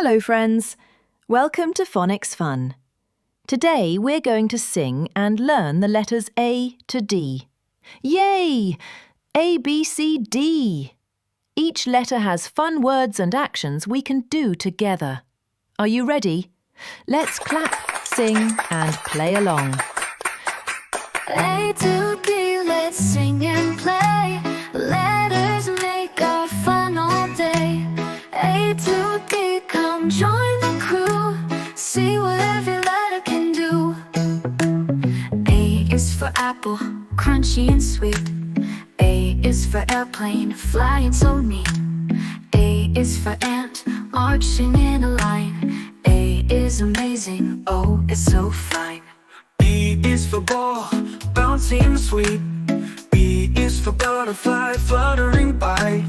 Hello friends, welcome to Phonics Fun. Today we're going to sing and learn the letters A to D. Yay! A, B, C, D. Each letter has fun words and actions we can do together. Are you ready? Let's clap, sing and play along. A to D, let's sing and play. Letters make our fun all day. A to D, come join the crew. See what every letter can do. A is for apple, crunchy and sweet. A is for airplane, flying so neat. A is for ant, marching in a line. A is amazing, oh, it's so fine. B is for ball, bouncing sweet. B is for butterfly, fluttering by.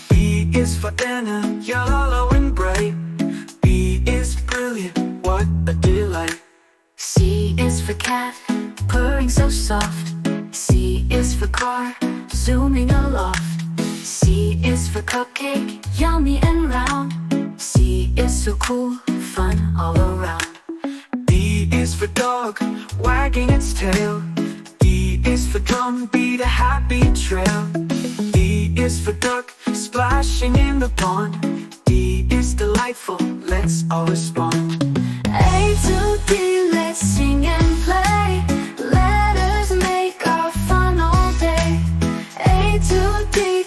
B is for dinner, yellow and bright. B is brilliant, what a delight. C is for cat, purring so soft. C is for car, zooming aloft. C is for cupcake, yummy and round. C is so cool, fun all around. D is for dog, wagging its tail. D is for drum beat, a happy trail. D is for duck, splashing in the pond. D is delightful, let's all respond. A to D, let's sing and play. Letters make our fun all day. A to D,